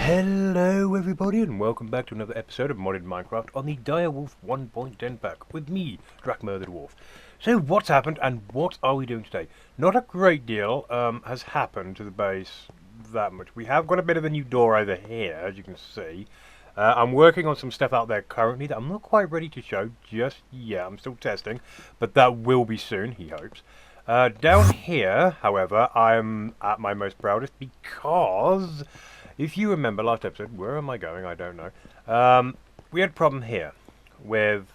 Hello everybody and welcome back to another episode of Modded Minecraft on the Direwolf 1.10 pack with me, Drakmer the Dwarf. So what's happened and what are we doing today? Not a great deal has happened to the base that much. We have got a bit of a new door over here, as you can see. I'm working on some stuff out there currently that I'm not quite ready to show just yet. I'm still testing, but that will be soon, he hopes. Down here, however, I'm at my most proudest because if you remember last episode, where am I going? I don't know. We had a problem here with,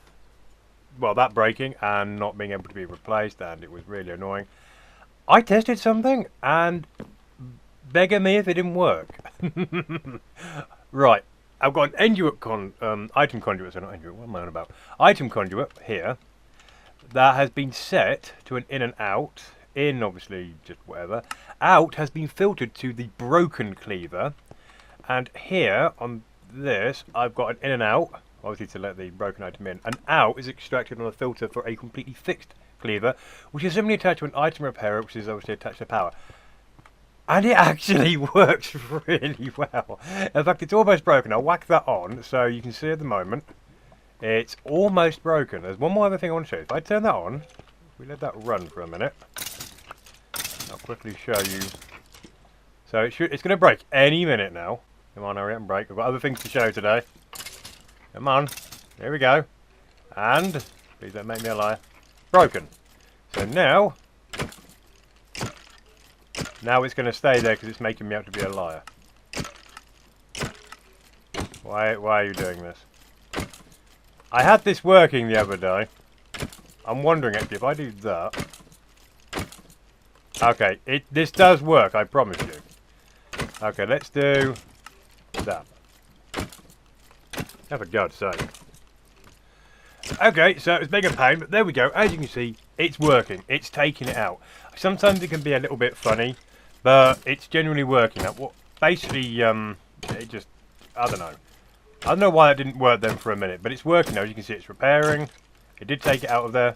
well, that breaking and not being able to be replaced, and it was really annoying. I tested something, and beggar me if it didn't work. Right, I've got an item conduit, so not enduit, what am I on about? Item conduit here that has been set to an in and out. In, obviously, just whatever. Out has been filtered to the broken cleaver. And here, on this, I've got an in and out, obviously to let the broken item in. And out is extracted on a filter for a completely fixed cleaver, which is simply attached to an item repairer, which is obviously attached to power. And it actually works really well. In fact, it's almost broken. I'll whack that on, so you can see at the moment, it's almost broken. There's one more other thing I want to show you. If I turn that on, we let that run for a minute. I'll quickly show you. So it's going to break any minute now. Come on, hurry up and break. I've got other things to show today. Come on. There we go. And, please don't make me a liar. Broken. So now it's going to stay there because it's making me out to be a liar. Why are you doing this? I had this working the other day. I'm wondering actually if I do that. Okay, this does work, I promise you. Okay, let's do that. Oh, for God's sake. Okay, so it's being a pain, but there we go. As you can see, it's working. It's taking it out. Sometimes it can be a little bit funny, but it's generally working. Basically, it just, I don't know. I don't know why it didn't work then for a minute, but it's working now. As you can see, it's repairing. It did take it out of there.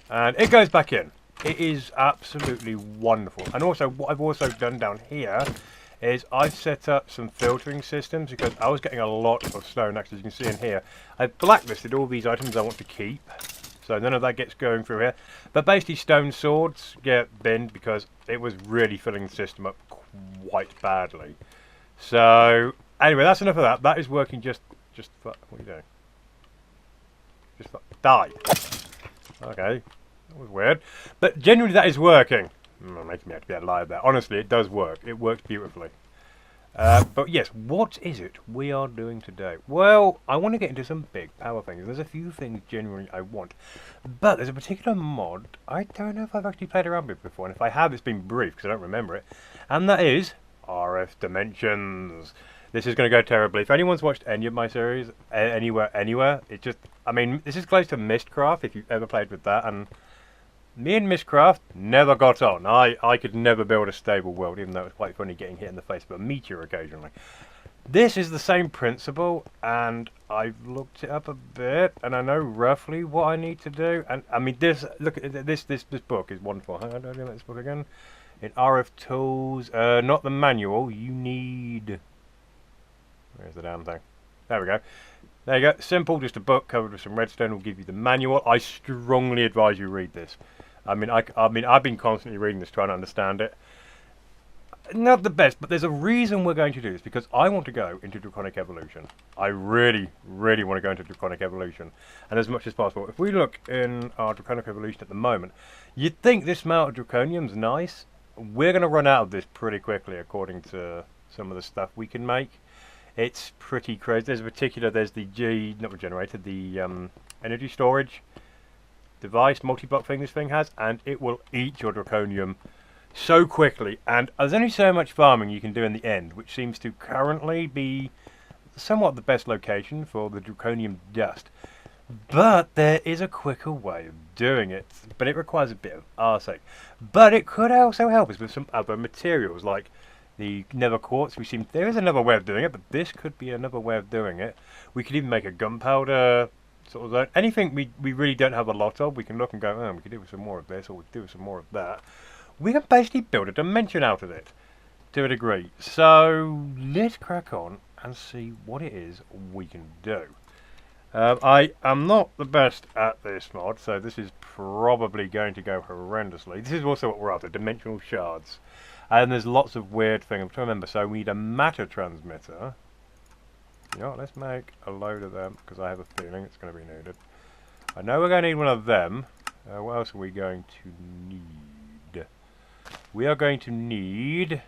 And it goes back in. It is absolutely wonderful. And also, what I've also done down here is I've set up some filtering systems because I was getting a lot of stone axe, as you can see in here. I've blacklisted all these items I want to keep, so none of that gets going through here. But basically, stone swords get binned because it was really filling the system up quite badly. So anyway, that's enough of that. That is working just for, what are you doing? Just for, die. Okay, that was weird. But generally that is working. Making me have to be a liar there. Honestly, it does work. It works beautifully. But yes, what is it we are doing today? Well, I want to get into some big power things. There's a few things genuinely I want. But there's a particular mod I don't know if I've actually played around with before. And if I have, it's been brief because I don't remember it. And that is RF Dimensions. This is going to go terribly. If anyone's watched any of my series, anywhere, it just, I mean, this is close to Mistcraft, if you've ever played with that, and me and Mistcraft never got on. I could never build a stable world, even though it was quite funny getting hit in the face by a meteor occasionally. This is the same principle, and I've looked it up a bit, and I know roughly what I need to do. And I mean, look at this book is wonderful. How do I do this book again? In RF Tools, not the manual. You need. Where's the damn thing? There we go. There you go. Simple, just a book covered with some redstone will give you the manual. I strongly advise you read this. I mean, I've been constantly reading this, trying to understand it. Not the best, but there's a reason we're going to do this, because I want to go into Draconic Evolution. I really, really want to go into Draconic Evolution, and as much as possible. If we look in our Draconic Evolution at the moment, you'd think this amount of Draconium's nice. We're going to run out of this pretty quickly, according to some of the stuff we can make. It's pretty crazy. There's the not regenerator, the energy storage device, multi-block thing this thing has, and it will eat your Draconium so quickly. And there's only so much farming you can do in the end, which seems to currently be somewhat the best location for the Draconium dust. But there is a quicker way of doing it, but it requires a bit of arsec. But it could also help us with some other materials, like the nether quartz. There is another way of doing it, but this could be another way of doing it. We could even make a gunpowder sort of zone. Anything we really don't have a lot of, we can look and go, oh, we could do with some more of this, or we could do with some more of that. We can basically build a dimension out of it. to a degree. So let's crack on and see what it is we can do. I am not the best at this mod, so this is probably going to go horrendously. This is also what we're after, dimensional shards. And there's lots of weird things. I'm trying to remember, so we need a matter transmitter. You know what, let's make a load of them, because I have a feeling it's going to be needed. I know we're going to need one of them. What else are we going to need? We are going to need...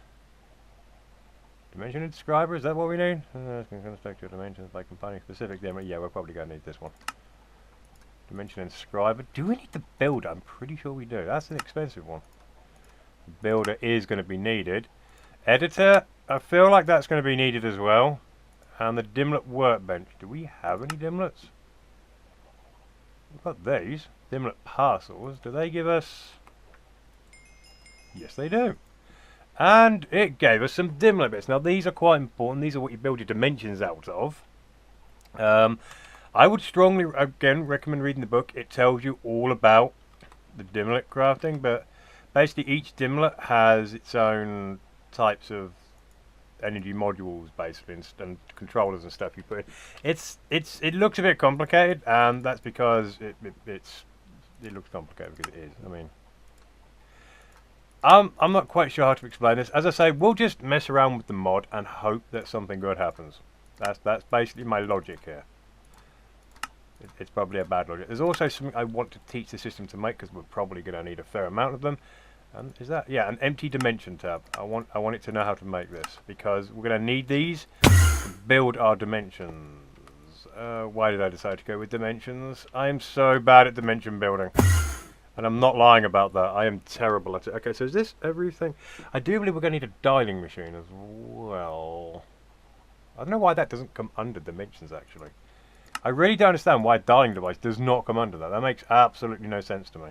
Dimension inscriber, is that what we need? It's going to construct your dimensions by combining specific dimensions. Yeah, we're probably going to need this one. Dimension inscriber. Do we need the builder? I'm pretty sure we do. That's an expensive one. Builder is going to be needed. Editor, I feel like that's going to be needed as well. And the dimlet workbench. Do we have any dimlets? We've got these. Dimlet parcels. Do they give us... Yes, they do. And it gave us some dimlet bits. Now, these are quite important. These are what you build your dimensions out of. I would strongly, again, recommend reading the book. It tells you all about the dimlet crafting, but basically each dimlet has its own types of energy modules, basically, and controllers and stuff you put in. It looks a bit complicated, and that's because it looks complicated because it is. I mean, I'm not quite sure how to explain this. As I say, we'll just mess around with the mod and hope that something good happens. That's basically my logic here. It's probably a bad logic. There's also something I want to teach the system to make, because we're probably going to need a fair amount of them. And is that, yeah, an empty dimension tab. I want it to know how to make this, because we're going to need these to build our dimensions. Why did I decide to go with dimensions? I am so bad at dimension building. And I'm not lying about that. I am terrible at it. Okay, so is this everything? I do believe we're going to need a dialing machine as well. I don't know why that doesn't come under dimensions, actually. I really don't understand why a dialing device does not come under that. That makes absolutely no sense to me.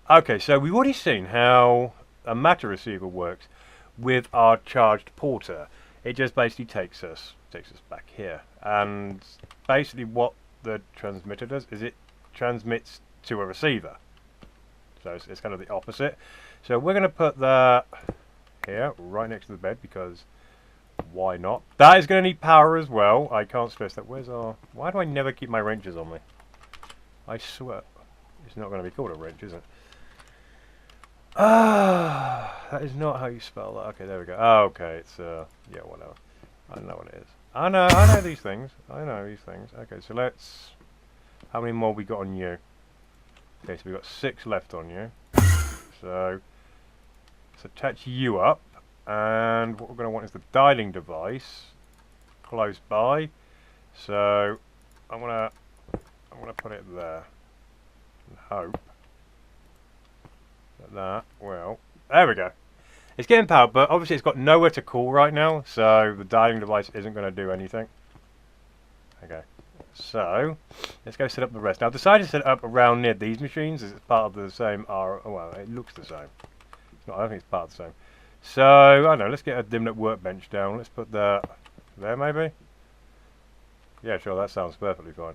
Okay, so we've already seen how a matter receiver works with our charged porter. It just basically takes us back here. And basically what the transmitter does is it transmits to a receiver. So it's kind of the opposite. So we're going to put that here, right next to the bed, because why not? That is going to need power as well. I can't stress that. Where's our... Why do I never keep my wrenches on me? I swear. It's not going to be called a wrench, is it? Ah, that is not how you spell that. Okay, there we go. Oh, okay, it's, yeah, whatever. I don't know what it is. I know these things. I know these things. Okay, so let's... How many more we got on you? Okay, so we've got 6 left on you. So, let's attach you up. And what we're going to want is the dialing device close by. So, I'm gonna put it there. And hope that, well, there we go. It's getting power, but obviously it's got nowhere to call right now, so the dialing device isn't going to do anything. Okay, so let's go set up the rest. Now, I've decided to set it up around near these machines as it's part of the same well, it looks the same. It's not, I don't think it's part of the same. So, I don't know, let's get a dimlet workbench down. Let's put that there, maybe? Yeah, sure, that sounds perfectly fine.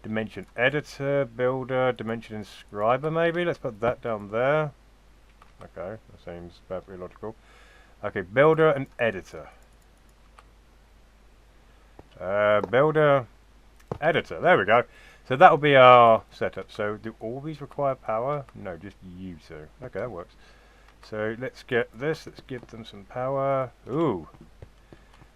Dimension editor, builder, dimension inscriber, maybe? Let's put that down there. Okay, that seems perfectly logical. Okay, builder and editor. Builder, editor, there we go. So that will be our setup. So do all these require power? No, just you two. Okay, that works. So let's get this, let's give them some power. Ooh,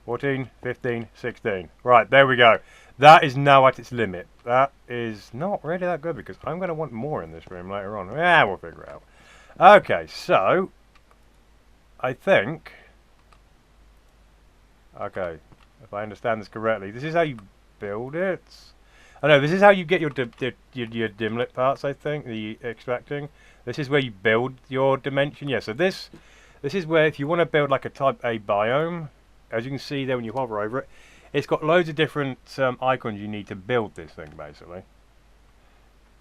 14, 15, 16. Right, there we go. That is now at its limit. That is not really that good, because I'm going to want more in this room later on. Yeah, we'll figure it out. Okay, so I think... Okay, if I understand this correctly, this is how you build it. Oh no, this is how you get your dimlet parts, I think, the extracting. This is where you build your dimension. Yeah, so this is where if you want to build like a type A biome, as you can see there when you hover over it, it's got loads of different icons you need to build this thing, basically.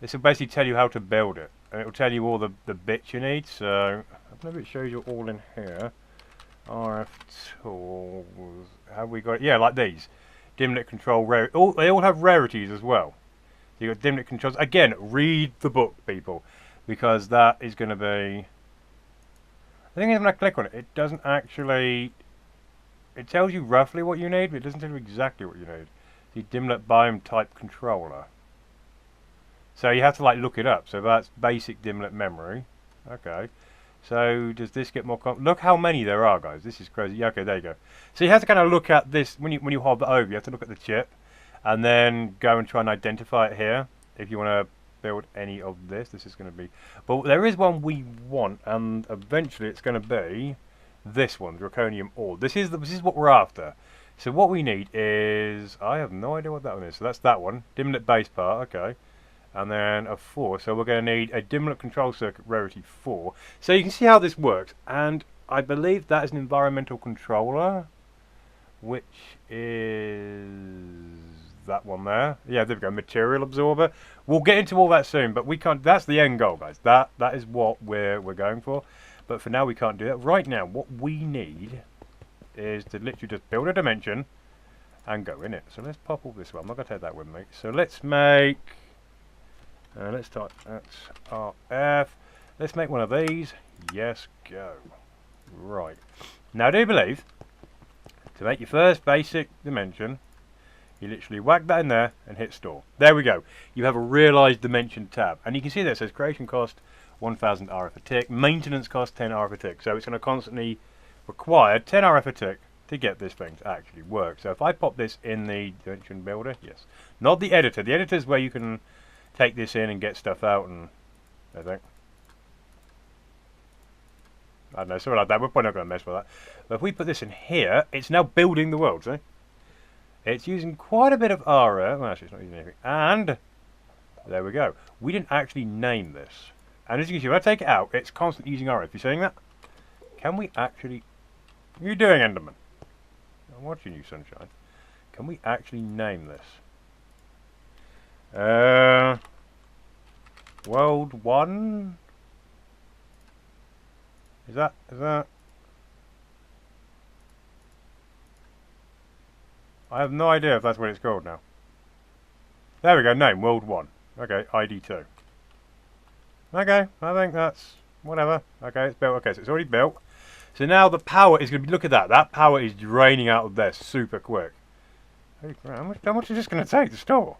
This will basically tell you how to build it, and it will tell you all the bits you need. So, I don't know if it shows you all in here. RF tools, have we got it? Yeah, like these. Dimlet control, they all have rarities as well. So you've got dimlet controls. Again, read the book, people, because that is going to be... The thing is, when I click on it, it doesn't actually... It tells you roughly what you need, but it doesn't tell you exactly what you need. The dimlet biome type controller. So you have to like look it up. So that's basic dimlet memory. Okay. So does this get more look how many there are, guys. This is crazy. Yeah, okay, there you go. So you have to kind of look at this when you hover over. You have to look at the chip, and then go and try and identify it here. If you want to build any of this, this is going to be. But there is one we want, and eventually it's going to be this one, draconium ore. This is what we're after. So what we need is, I have no idea what that one is. So that's that one, dimlet base part. Okay. And then a 4, so we're going to need a dimlet control circuit rarity 4. So you can see how this works, and I believe that is an environmental controller, which is that one there. Yeah, there we go, material absorber. We'll get into all that soon, but we can't. That's the end goal, guys. That is what we're going for. But for now, we can't do that. Right now, what we need is to literally just build a dimension and go in it. So let's pop all this one. I'm not going to take that with me. So let's make. Let's type XRF. Let's make one of these. Yes, go. Right. Now, I do believe to make your first basic dimension, you literally whack that in there and hit store. There we go. You have a realized dimension tab. And you can see that it says creation cost 1000 RF a tick, maintenance cost 10 RF a tick. So it's going to constantly require 10 RF a tick to get this thing to actually work. So if I pop this in the dimension builder, yes. Not the editor. The editor is where you can take this in and get stuff out, and I think I don't know, something like that. We're probably not going to mess with that. But if we put this in here, it's now building the world. See, it's using quite a bit of ARA. Well, actually, it's not using anything. And there we go. We didn't actually name this. And as you can see, when I take it out, it's constantly using ARA. If you're seeing that, can we actually? What are you doing, Enderman? I'm watching you, Sunshine. Can we actually name this? World 1? Is that? I have no idea if that's what it's called now. There we go, name, World 1. Okay, ID 2. Okay, I think that's, whatever. Okay, it's built, okay, so it's already built. So now the power is going to be, look at that, that power is draining out of there super quick. Hey, how much is this going to take to store?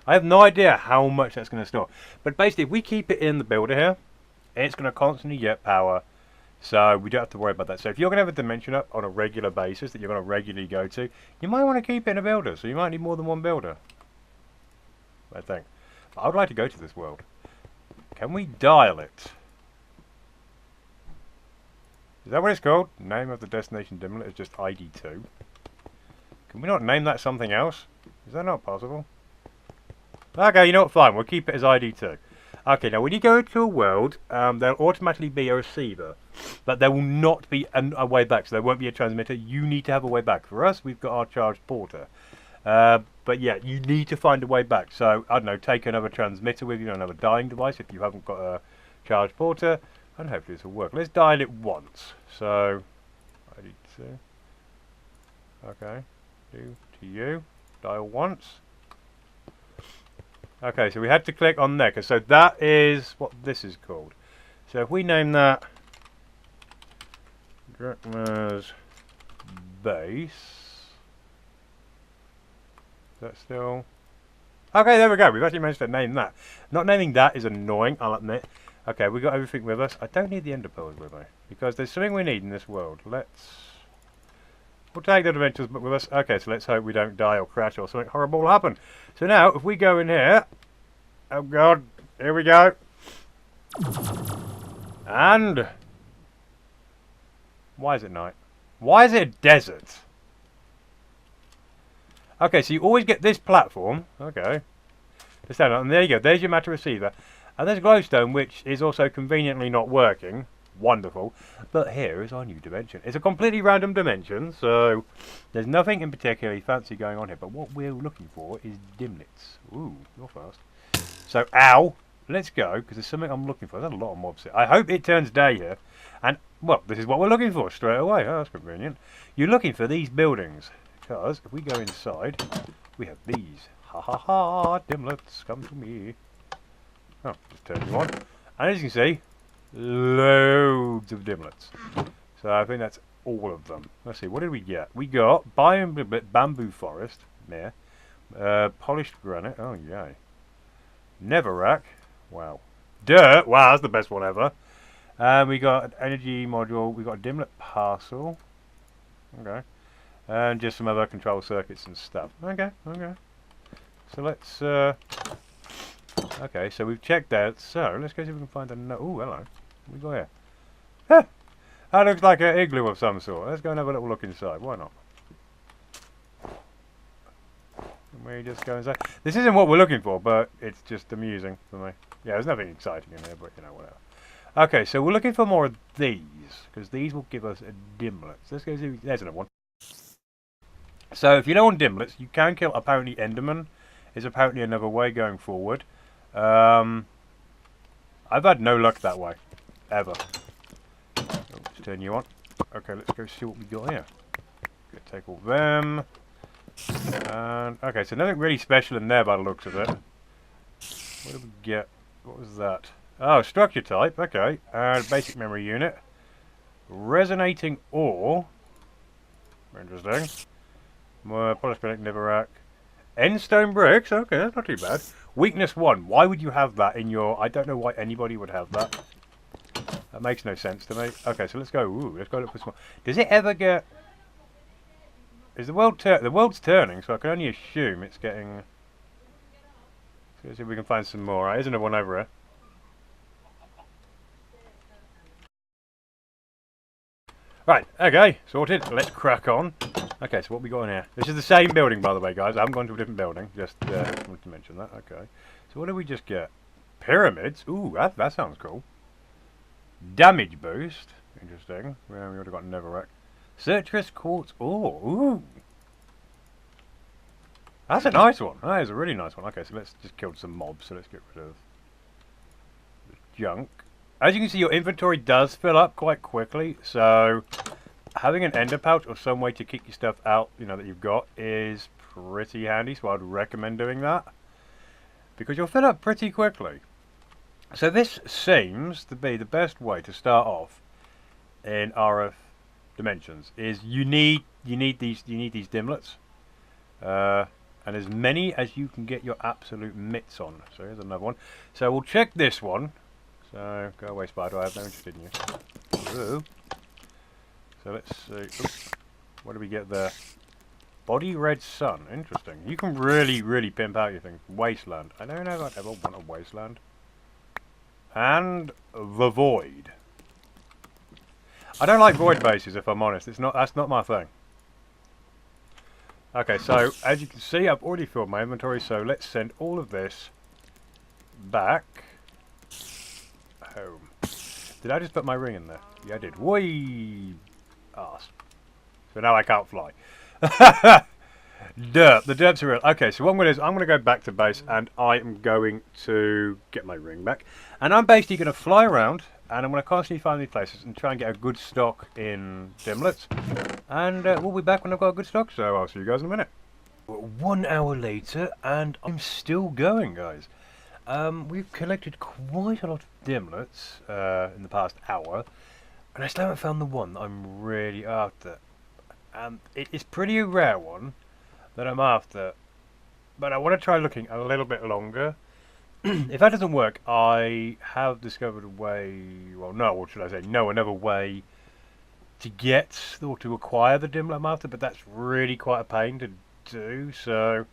I have no idea how much that's going to store. But basically, if we keep it in the builder here, it's going to constantly get power. So we don't have to worry about that. So if you're going to have a dimension up on a regular basis that you're going to regularly go to, you might want to keep it in a builder. So you might need more than one builder, I think. But I would like to go to this world. Can we dial it? Is that what it's called? Name of the destination dimlet is just ID2. Can we not name that something else? Is that not possible? Okay, you know what, fine, we'll keep it as ID2. Okay, now when you go to a world, there'll automatically be a receiver, but there will not be a way back, so there won't be a transmitter. You need to have a way back. For us, we've got our charged porter. But yeah, you need to find a way back. So, I don't know, take another transmitter with you, another dialing device if you haven't got a charged porter, and hopefully this will work. Let's dial it once. So, ID2. Okay, do to you, dial once. Okay, so we had to click on there, so that is what this is called. So if we name that Drachma's base, is that still? Okay, there we go. We've actually managed to name that. Not naming that is annoying, I'll admit. Okay, we got everything with us. I don't need the ender pearls with me because there's something we need in this world. We'll take the adventures with us. Okay, so let's hope we don't die or crash or something horrible will happen. So now, if we go in here, oh god, here we go. And why is it night? Why is it a desert? Okay, so you always get this platform. Okay, and there you go. There's your matter receiver, and there's a glowstone which is also conveniently not working. Wonderful. But here is our new dimension. It's a completely random dimension, so there's nothing in particularly fancy going on here. But what we're looking for is dimlets. Ooh, you're fast. So, ow. Let's go, because there's something I'm looking for. There's a lot of mobs here. I hope it turns day here. And, well, this is what we're looking for straight away. Oh, that's convenient. You're looking for these buildings. Because if we go inside, we have these. Ha ha ha, dimlets, come to me. Oh, just turn you on. And as you can see, loads of dimlets. So I think that's all of them. Let's see, what did we get? We got bamboo forest, yeah. Polished granite, oh yay. Netherrack, wow. Dirt, wow, that's the best one ever. We got an energy module, we got a dimlet parcel. Okay. And just some other control circuits and stuff. Okay, okay. So let's, okay, so we've checked that. So let's go see if we can find a note. Oh, hello. What we got here? Huh! That looks like an igloo of some sort. Let's go and have a little look inside. Why not? Can we just go inside? This isn't what we're looking for, but it's just amusing for me. Yeah, there's nothing exciting in here, but you know, whatever. Okay, so we're looking for more of these, because these will give us a dimlet. So let's go see. There's another one. So if you don't want dimlets, you can kill apparently Enderman. Is apparently another way going forward. I've had no luck that way, ever. Oh, let's turn you on. Okay, let's go see what we got here. Gonna take all them. And okay, so nothing really special in there by the looks of it. What did we get? What was that? Oh, structure type. Okay, basic memory unit. Resonating ore. Interesting. More polished granite, netherrack. Endstone bricks. Okay, that's not too bad. Weakness 1. Why would you have that in your... I don't know why anybody would have that. That makes no sense to me. Okay, so let's go. Ooh, let's go look for some... Does it ever get... Is the world the world's turning, so I can only assume it's getting... Let's see if we can find some more. Right, there's another one over here. Right, okay, sorted. Let's crack on. Okay, so what we got in here? This is the same building, by the way, guys. I haven't gone to a different building. Just wanted to mention that. Okay. So what did we just get? Pyramids. Ooh, that sounds cool. Damage boost. Interesting. Well, we already got netherrack. Citrus quartz ore. Ooh. That's a nice one. That is a really nice one. Okay, so let's just kill some mobs. So let's get rid of the junk. As you can see, your inventory does fill up quite quickly. So having an ender pouch or some way to kick your stuff out, you know, that you've got is pretty handy. So I'd recommend doing that because you'll fill up pretty quickly. So this seems to be the best way to start off in RF Dimensions. Is you need these dimlets, and as many as you can get your absolute mitts on. So here's another one. So we'll check this one. So go away, spider. I have no interest in you. Ooh. So let's see. Oops. What do we get there? Body red sun. Interesting. You can really pimp out your thing. Wasteland. I don't know if I'd ever want a wasteland. And the void. I don't like void bases, if I'm honest. That's not my thing. Okay, so as you can see, I've already filled my inventory. So let's send all of this back home. Did I just put my ring in there? Yeah, I did. Whee! Arse. So now I can't fly. Derp. The derps are real. Okay, so what I'm going to do is I'm going to go back to base and I am going to get my ring back. And I'm basically going to fly around and I'm going to constantly find these places and try and get a good stock in dimlets. And we'll be back when I've got a good stock, so I'll see you guys in a minute. 1 hour later and I'm still going, guys. We've collected quite a lot of dimlets in the past hour. And I still haven't found the one that I'm really after. It's pretty a rare one that I'm after, but I want to try looking a little bit longer. If that doesn't work, I have discovered a way, well no, what should I say, no, another way to get, or to acquire the dimlet I'm after, but that's really quite a pain to do, so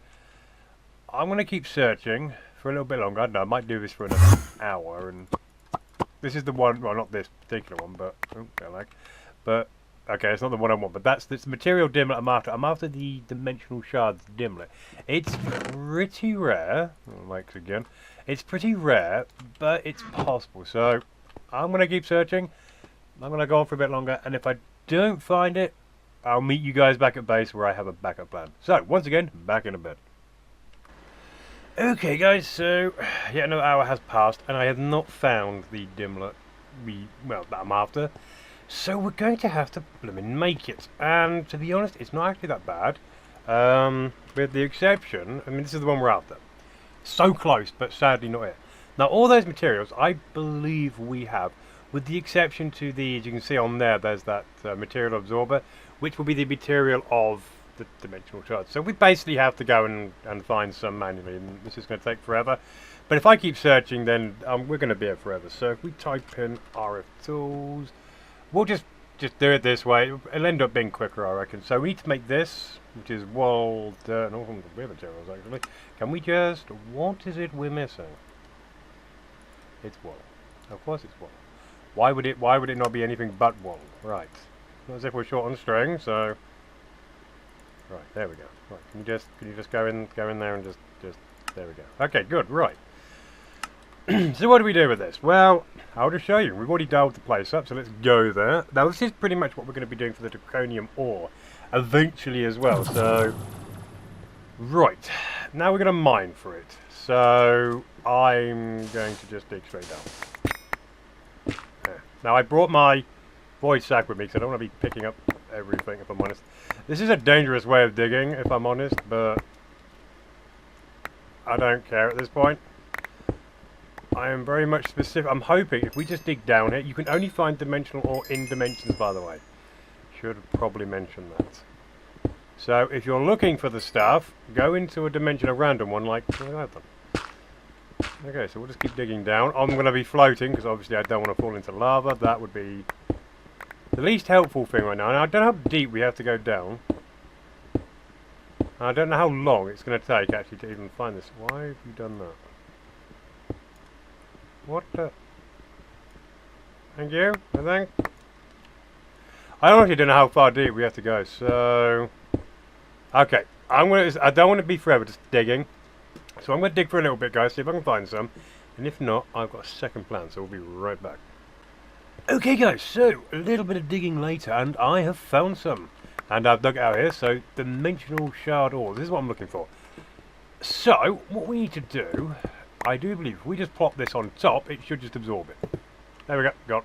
I'm going to keep searching for a little bit longer. I don't know, I might do this for another hour, and this is the one, well not this particular one, but okay, it's not the one I want, but that's this material dimlet I'm after. I'm after the dimensional shards dimlet. It's pretty rare. Likes again. It's pretty rare, but it's possible. So I'm going to keep searching. I'm going to go on for a bit longer, and if I don't find it, I'll meet you guys back at base where I have a backup plan. So once again, back in a bit. Okay, guys. So yet another hour has passed, and I have not found the dimlet that I'm after. So we're going to have to blooming make it, and to be honest, it's not actually that bad, with the exception, I mean this is the one we're after, so close, but sadly not it. Now all those materials, I believe we have with the exception to the, as you can see on there, there's that material absorber, which will be the material of the dimensional shards. So we basically have to go and find some manually, and this is going to take forever. But if I keep searching, then we're going to be here forever. So if we type in RF tools, we'll just do it this way. It'll end up being quicker, I reckon. So we need to make this, which is wool, dirt, and all from the materials, actually. Can we just... what is it we're missing? It's wool. Of course it's wool. Why would it not be anything but wool? Right. Not as if we're short on string, so... right, there we go. Right, can you just go in there and just there we go. Okay, good, right. So what do we do with this? Well, I'll just show you. We've already dialed the place up, so let's go there. Now this is pretty much what we're going to be doing for the draconium ore, eventually as well. So, right, now we're going to mine for it. So I'm going to just dig straight down. There. Now I brought my void sack with me, because I don't want to be picking up everything, if I'm honest. This is a dangerous way of digging, if I'm honest, but I don't care at this point. I am very much specific. I'm hoping if we just dig down here, you can only find dimensional ore in dimensions, by the way. Should probably mention that. So if you're looking for the stuff, go into a dimension, a random one, like that one. Okay, so we'll just keep digging down. I'm going to be floating, because obviously I don't want to fall into lava. That would be the least helpful thing right now. And I don't know how deep we have to go down. I don't know how long it's going to take, actually, to even find this. Why have you done that? What the... thank you, I think. I honestly don't know how far deep we have to go, so... okay, I don't want to be forever just digging. So I'm going to dig for a little bit, guys, see if I can find some. And if not, I've got a second plan, so we'll be right back. Okay, guys, so a little bit of digging later, and I have found some. And I've dug it out here, so dimensional shard ore. This is what I'm looking for. So, what we need to do... I do believe if we just plop this on top, it should just absorb it. There we go, got.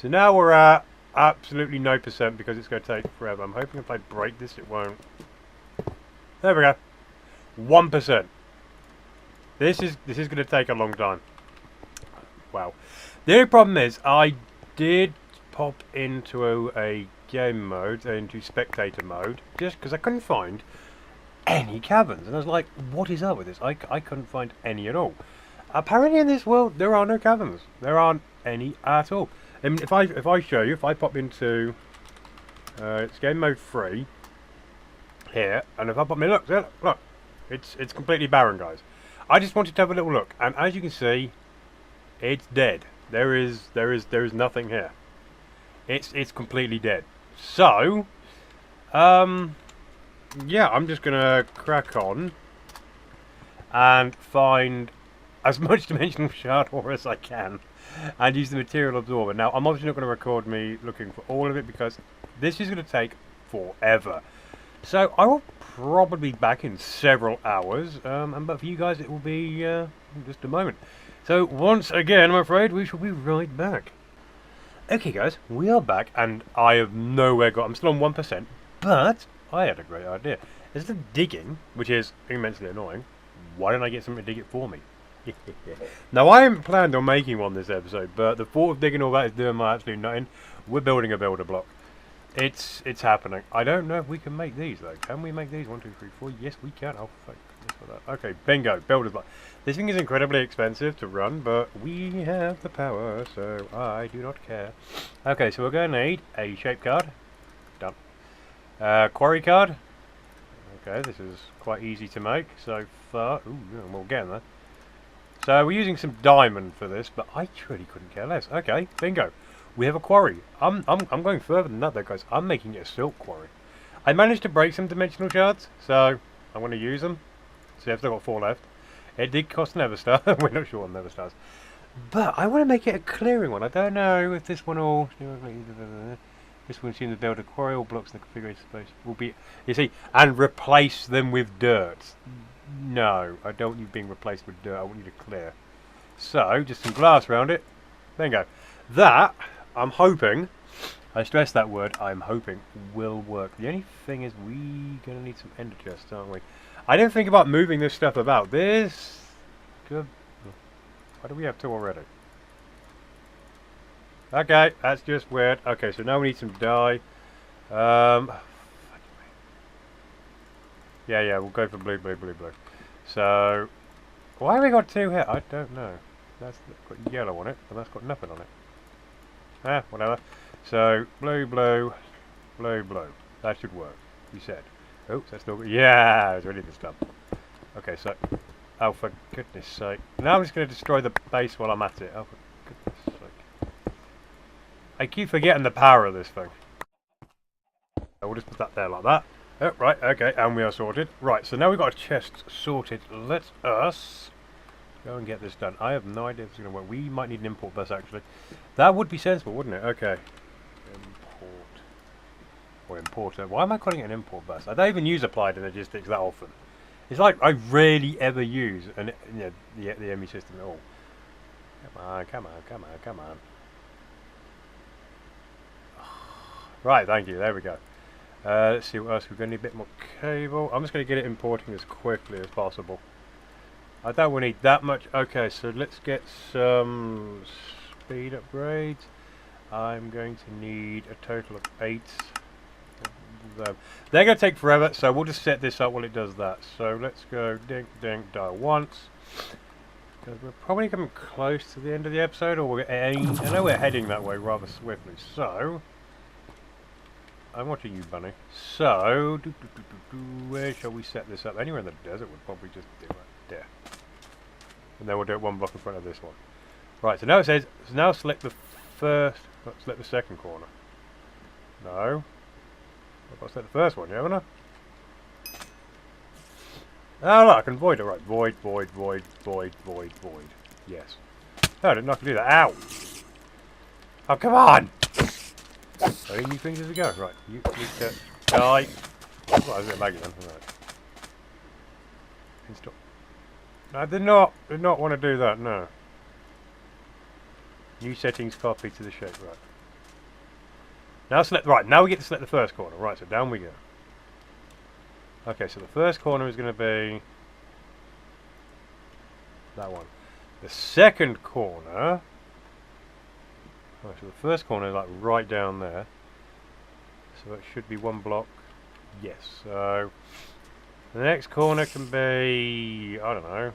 So now we're at absolutely no percent because it's going to take forever. I'm hoping if I break this, it won't. There we go. 1%. This is going to take a long time. Wow. The only problem is I did pop into a game mode, into spectator mode, just because I couldn't find any caverns, and I was like, what is up with this? I couldn't find any at all. Apparently in this world there are no caverns. There aren't any at all. I mean, if I show you, if I pop into it's game mode 3 here, and if I pop me, look, it's completely barren, guys. I just wanted to have a little look, and as you can see, it's dead. There is nothing here. It's completely dead. So yeah, I'm just going to crack on and find as much dimensional shard ore as I can and use the material absorber. Now, I'm obviously not going to record me looking for all of it because this is going to take forever. So, I will probably be back in several hours, but for you guys it will be just a moment. So, once again, I'm afraid we shall be right back. Okay, guys, we are back, and I have nowhere got... I'm still on 1%, but... I had a great idea. Instead of digging, which is immensely annoying, why don't I get something to dig it for me? Now, I haven't planned on making one this episode, but the thought of digging all that is doing my absolute nothing. We're building a builder block. It's happening. I don't know if we can make these, though. Can we make these? 1, 2, 3, 4. Yes, we can. Oh, fuck. Okay, bingo. Builder block. This thing is incredibly expensive to run, but we have the power, so I do not care. Okay, so we're going to need a shape card. Done. Quarry card. Okay, this is quite easy to make so far. Ooh, yeah, we'll get there. So we're using some diamond for this, but I truly couldn't care less. Okay, bingo. We have a quarry. I'm going further than that though, guys. I'm making it a silk quarry. I managed to break some dimensional shards, so I'm going to use them. See, I've still got 4 left. It did cost an Everstar. We're not sure on Everstars. But I want to make it a clearing one. I don't know if this one will... This one seems to build a quarry. All blocks in the configuration space will be... You see, and replace them with dirt. No, I don't want you being replaced with dirt. I want you to clear. So, just some glass around it. There you go. That, I'm hoping... I stress that word, I'm hoping, will work. The only thing is we're going to need some ender chests, aren't we? I didn't think about moving this stuff about. This... Good. Why do we have 2 already? Okay, that's just weird. Okay, so now we need some dye. Yeah, we'll go for blue, blue, blue, blue. So, why have we got two here? I don't know. That's got yellow on it, and that's got nothing on it. Ah, whatever. So, blue, blue, blue, blue. That should work, you said. Oops, that's still good. Yeah, it's ready this time. Okay, so, oh, for goodness sake. Now I'm just going to destroy the base while I'm at it. Oh, for goodness sake. I keep forgetting the power of this thing. So we'll just put that there like that. Oh, right, okay, and we are sorted. Right, so now we've got a chest sorted. Let us go and get this done. I have no idea if it's going to work. We might need an import bus, actually. That would be sensible, wouldn't it? Okay. Import. Or importer. Why am I calling it an import bus? I don't even use applied logistics that often. It's like I rarely ever use the ME system at all. Come on, come on, come on, come on. Right, thank you. There we go. Let's see what else. We're going to need a bit more cable. I'm just going to get it importing as quickly as possible. I don't want to need that much. Okay, so let's get some speed upgrades. I'm going to need a total of 8 of them. They're going to take forever, so we'll just set this up while it does that. So let's go ding, ding, dial once. Because we're probably coming close to the end of the episode, or we're I know we're heading that way rather swiftly. So, I'm watching you, bunny. So, where shall we set this up? Anywhere in the desert would probably just do it there. And then we'll do it one block in front of this one. Right, so now it says, so now select the first, select the second corner. No. I've got to select the first one, haven't I? Oh look, I can void it, right. Void, void, void, void, void, void. Yes. No, I didn't know I could do that. Ow! Oh, come on! Learning new things as we go. Right, you need to die. Oh, I was a bit laggy then. Right. Install. No, I did not want to do that, no. New settings copy to the shape, right. Now select, right, now we get to select the first corner. Right, so down we go. Okay, so the first corner is going to be that one. The second corner, right, so the first corner is like right down there. So it should be one block. Yes, so the next corner can be, I don't know,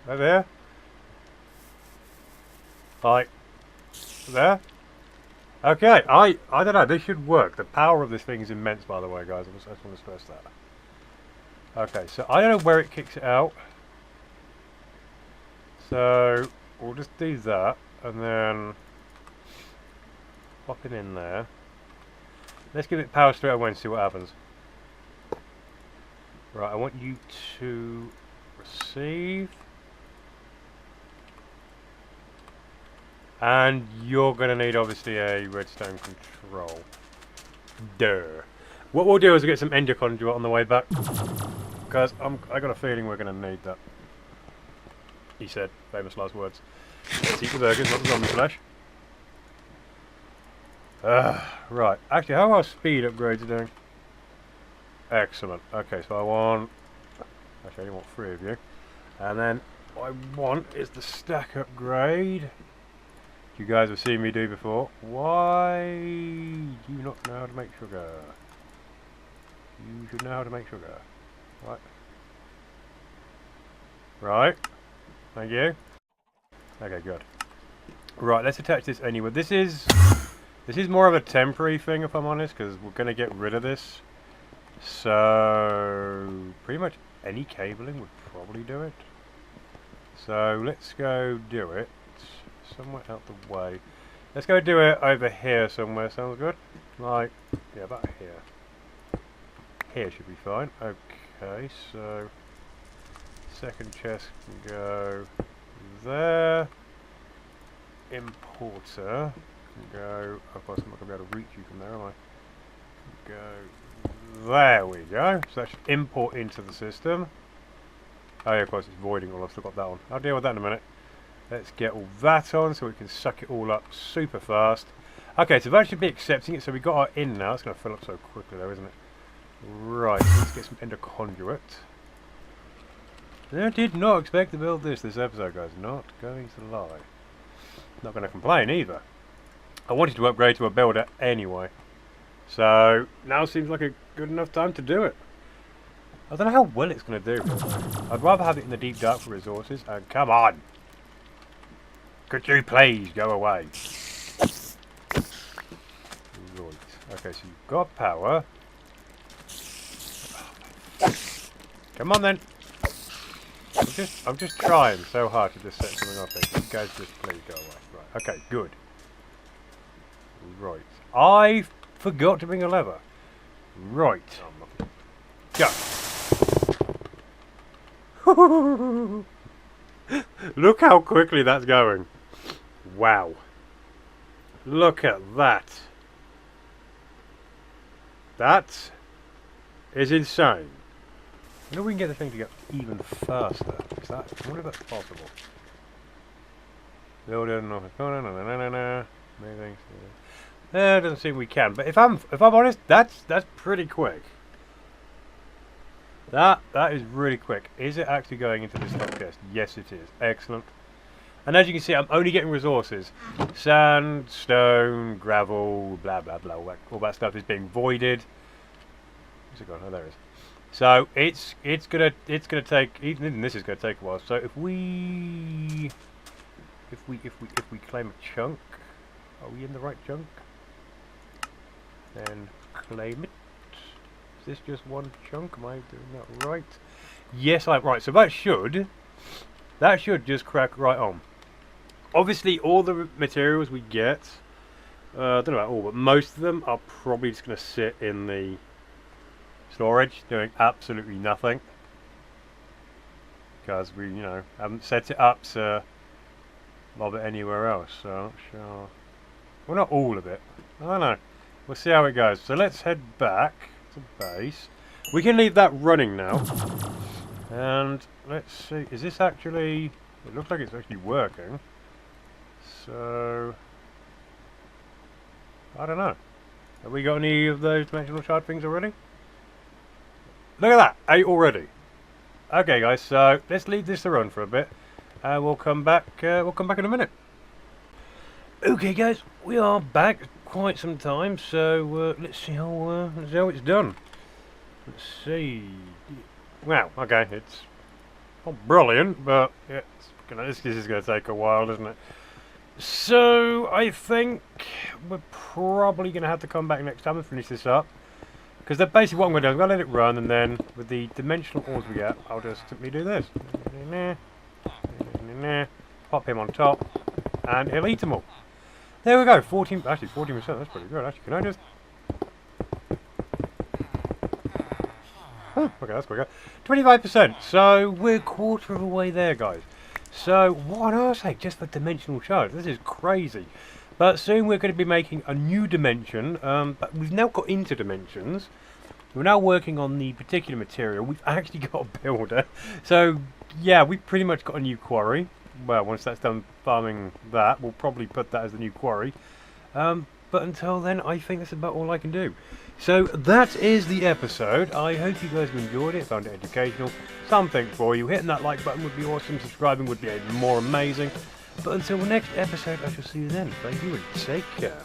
over there. Like, there. Okay, I don't know, this should work. The power of this thing is immense, by the way, guys. I just want to stress that. Okay, so I don't know where it kicks it out. So, we'll just do that, and then pop it in there. Let's give it power straight away and see what happens. Right, I want you to receive. And you're going to need, obviously, a redstone control. Duh. What we'll do is we'll get some ender conduit on the way back. Because I got a feeling we're going to need that. He said. Famous last words. Let's eat the burgers, not the zombie flesh. Right. Actually, how are our speed upgrades doing? Excellent. Okay, so I want... Actually, I only want 3 of you. And then what I want is the stack upgrade. You guys have seen me do before. Why do you not know how to make sugar? You should know how to make sugar. Right. Right. Thank you. Okay, good. Right, let's attach this anyway. This is more of a temporary thing, if I'm honest, because we're going to get rid of this. So, pretty much any cabling would probably do it. So, let's go do it. Somewhere out the way. Let's go do it over here somewhere. Sounds good? Like, yeah, about here. Here should be fine. Okay, so second chest can go there. Importer can go. Of course, I'm not going to be able to reach you from there, am I? Go. There we go. So that should import into the system. Oh, yeah, of course, it's voiding all. I've still got that on. I'll deal with that in a minute. Let's get all that on so we can suck it all up super fast. Okay, so that should be accepting it. So we got our in now. It's going to fill up so quickly though, isn't it? Right, let's get some ender conduit. I did not expect to build this episode, guys. Not going to lie. Not going to complain either. I wanted to upgrade to a builder anyway. So now seems like a good enough time to do it. I don't know how well it's going to do. I'd rather have it in the deep dark for resources. And come on! Could you please go away? Right. Okay, so you've got power. Come on then. I'm just trying so hard to just set something up here. You guys just please go away. Right. Okay, good. Right. I forgot to bring a lever. Right. Go. Look how quickly that's going. Wow. Look at that. That is insane. I wonder if we can get the thing to go even faster. Is that? I wonder if that's possible. Moving. It doesn't seem we can. But if I'm honest, that's pretty quick. That is really quick. Is it actually going into the stock chest? Yes, it is. Excellent. And as you can see, I'm only getting resources. Sand, stone, gravel, blah blah blah. All that stuff is being voided. Where's it gone? Oh, there it is. So it's gonna take, even this is gonna take a while. So if we claim a chunk, are we in the right chunk? Then claim it. Is this just one chunk? Am I doing that right? Yes, I'm right. So that should just crack right on. Obviously, all the materials we get, I don't know about all, but most of them are probably just going to sit in the storage, doing absolutely nothing, because we, haven't set it up to lob it anywhere else. So, not sure. Well, not all of it. I don't know. We'll see how it goes. So let's head back to base. We can leave that running now. And let's see. Is this actually... It looks like it's actually working. So... I don't know. Have we got any of those dimensional shard things already? Look at that! 8 already. Okay guys, so let's leave this to run for a bit. And we'll come back in a minute. Okay guys, we are back. Quite some time, so let's see how it's done. Let's see. Wow, okay, it's not brilliant, but this is going to take a while, isn't it? So I think we're probably going to have to come back next time and finish this up, because basically what I'm going to do, I'm going to let it run, and then with the dimensional ores we get, I'll just simply do this. Pop him on top, and he'll eat them all. There we go, 14%, that's pretty good, actually. Can I just... okay, that's quicker. 25%, so we're a quarter of the way there, guys. So, what on earth's sake, just for dimensional shards? This is crazy. But soon we're going to be making a new dimension, but we've now got into dimensions. We're now working on the particular material. We've actually got a builder. So, yeah, we've pretty much got a new quarry. Well, once that's done farming that, we'll probably put that as the new quarry. But until then, I think that's about all I can do. So that is the episode. I hope you guys have enjoyed it, found it educational, something for you. Hitting that like button would be awesome, subscribing would be even more amazing. But until the next episode, I shall see you then. Thank you and take care.